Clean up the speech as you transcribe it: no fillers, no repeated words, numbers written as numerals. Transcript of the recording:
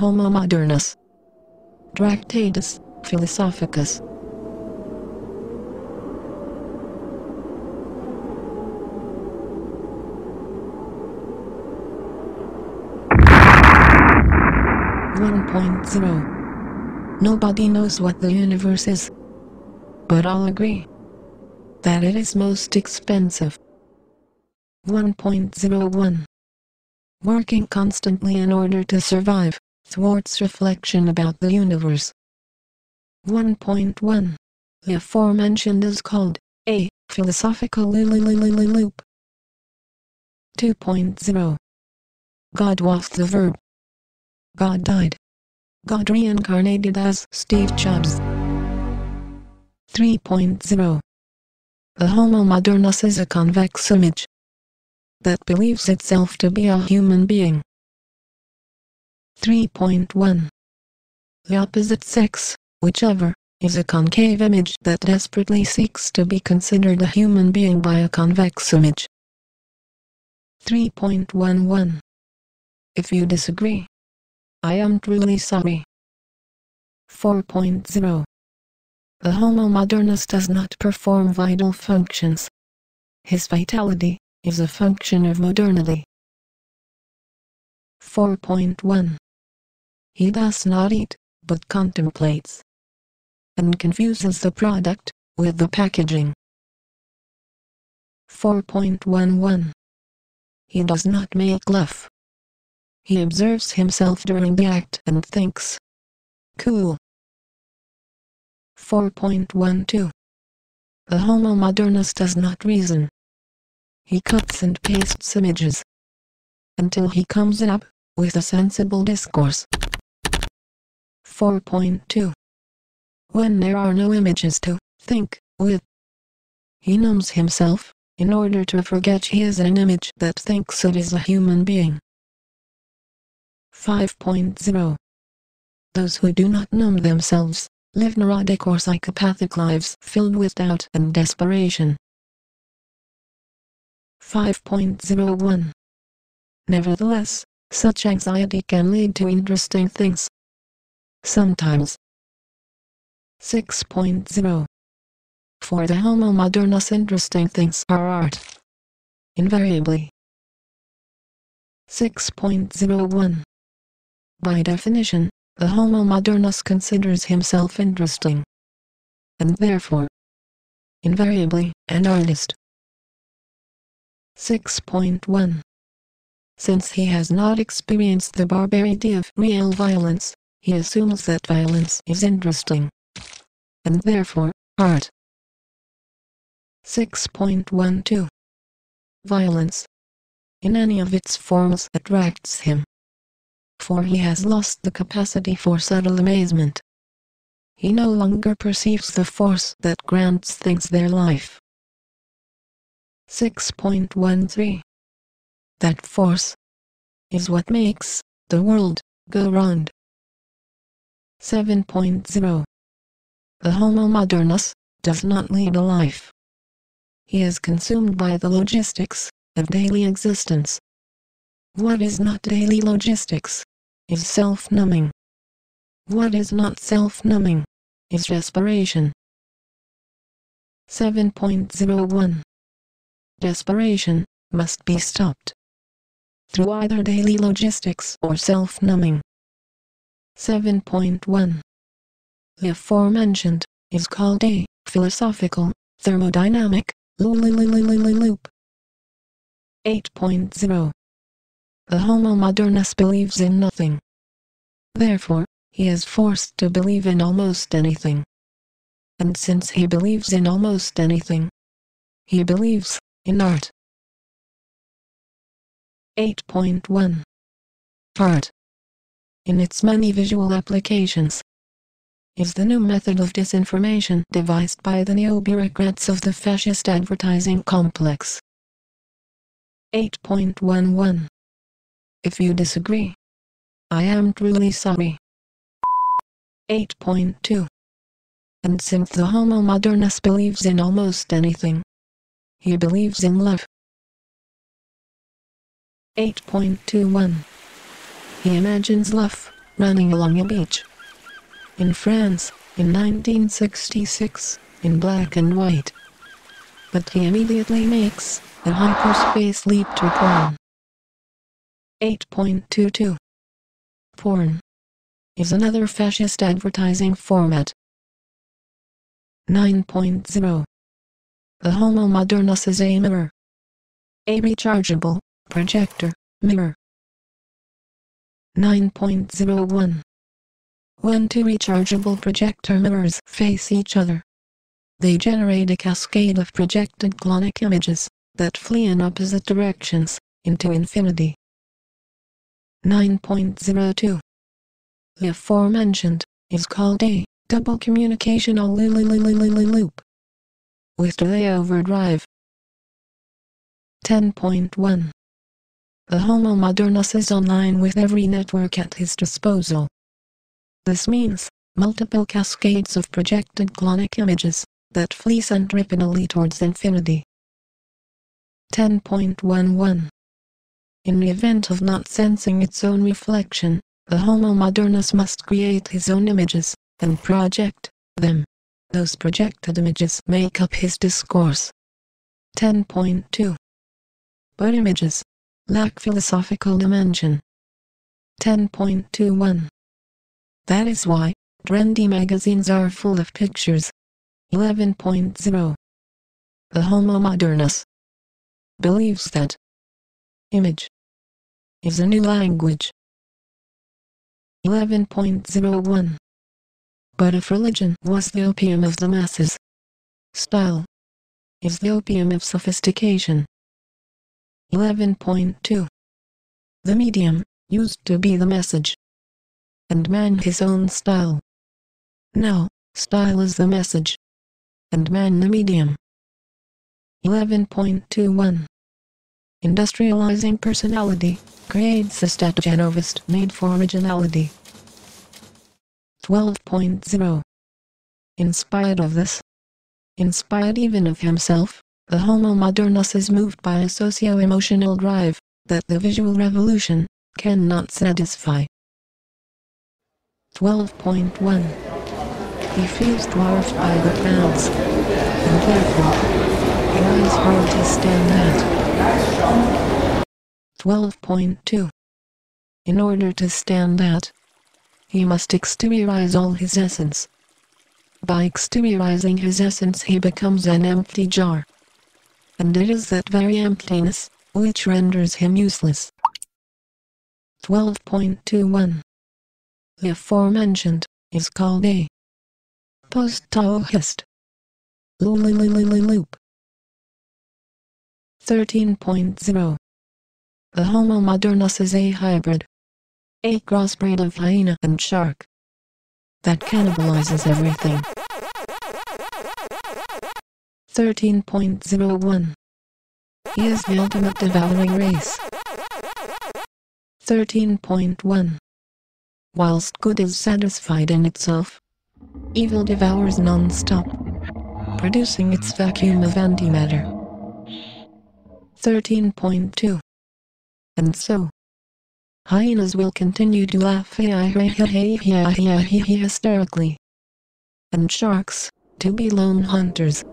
Homo Modernus. Tractatus Philosophicus. Nobody knows what the universe is, but all agree that it is most expensive. 1.01 Working constantly in order to survive thwarts reflection about the universe. 1.1 The aforementioned is called a philosophical loop. 2.0 God was the verb. God died. God reincarnated as Steve Jobs. 3.0 The Homo Modernus is a convex image that believes itself to be a human being. 3.1 The opposite sex, whichever, is a concave image that desperately seeks to be considered a human being by a convex image. 3.11 If you disagree, I am truly sorry. 4.0 The Homo Modernus does not perform vital functions. His vitality is a function of modernity. 4.1 He does not eat, but contemplates, and confuses the product with the packaging. 4.11 He does not make love. He observes himself during the act and thinks, cool. 4.12 The Homo Modernus does not reason. He cuts and pastes images until he comes up with a sensible discourse. 4.2 When there are no images to think with, he numbs himself in order to forget he is an image that thinks it is a human being. 5.0 Those who do not numb themselves live neurotic or psychopathic lives filled with doubt and desperation. 5.01 Nevertheless, such anxiety can lead to interesting things. Sometimes. 6.0 For the Homo Modernus, interesting things are art. Invariably. 6.01 By definition, the Homo Modernus considers himself interesting, and therefore, invariably, an artist. 6.1 Since he has not experienced the barbarity of real violence, he assumes that violence is interesting, and therefore, art. 6.12 Violence, in any of its forms, attracts him, for he has lost the capacity for subtle amazement. He no longer perceives the force that grants things their life. 6.13 That force is what makes the world go round. 7.0 The Homo Modernus does not lead a life. He is consumed by the logistics of daily existence. What is not daily logistics is self-numbing. What is not self-numbing is desperation. 7.01 Desperation must be stopped through either daily logistics or self-numbing. 7.1 The aforementioned is called a philosophical thermodynamic loop. 8.0 The Homo Modernus believes in nothing. Therefore, he is forced to believe in almost anything. And since he believes in almost anything, he believes in art. 8.1 Art, in its many visual applications, is the new method of disinformation devised by the neo-bureaucrats of the fascist advertising complex. 8.11 If you disagree, I am truly sorry. 8.2 And since the Homo Modernus believes in almost anything, he believes in love. 8.21 He imagines love running along a beach. In France, in 1966, in black and white. But he immediately makes a hyperspace leap to porn. 8.22. Porn is another fascist advertising format. 9.0. The Homo Modernus is a mirror. A rechargeable projector mirror. 9.01. When two rechargeable projector mirrors face each other, they generate a cascade of projected clonic images that flee in opposite directions into infinity. 9.02. The aforementioned is called a double communicational loop with delay overdrive. 10.1. The Homo Modernus is online with every network at his disposal. This means multiple cascades of projected clonic images that flee centripetally towards infinity. 10.11. In the event of not sensing its own reflection, the Homo Modernus must create his own images and project them. Those projected images make up his discourse. 10.2. But images lack philosophical dimension. 10.21. That is why trendy magazines are full of pictures. 11.0. The Homo Modernus believes that image is a new language. 11.01. But if religion was the opium of the masses, style is the opium of sophistication. 11.2. The medium used to be the message, and man his own style. Now, style is the message, and man the medium. 11.21. Industrializing personality creates a statogenovist made for originality. 12.0. In spite of this, in spite even of himself, the Homo Modernus is moved by a socio-emotional drive that the visual revolution cannot satisfy. 12.1. He feels dwarfed by the crowds, and therefore tries hard to stand out. 12.2. In order to stand out, he must exteriorize all his essence. By exteriorizing his essence he becomes an empty jar. And it is that very emptiness which renders him useless. 12.21. The aforementioned is called a post-Taoist loop. 13.0. The Homo Modernus is a hybrid, a crossbreed of hyena and shark that cannibalizes everything. 13.01. He is the ultimate devouring race. 13.1. Whilst good is satisfied in itself, evil devours non-stop, producing its vacuum of antimatter. 13.2. And so, hyenas will continue to laugh hysterically, and sharks to be lone hunters.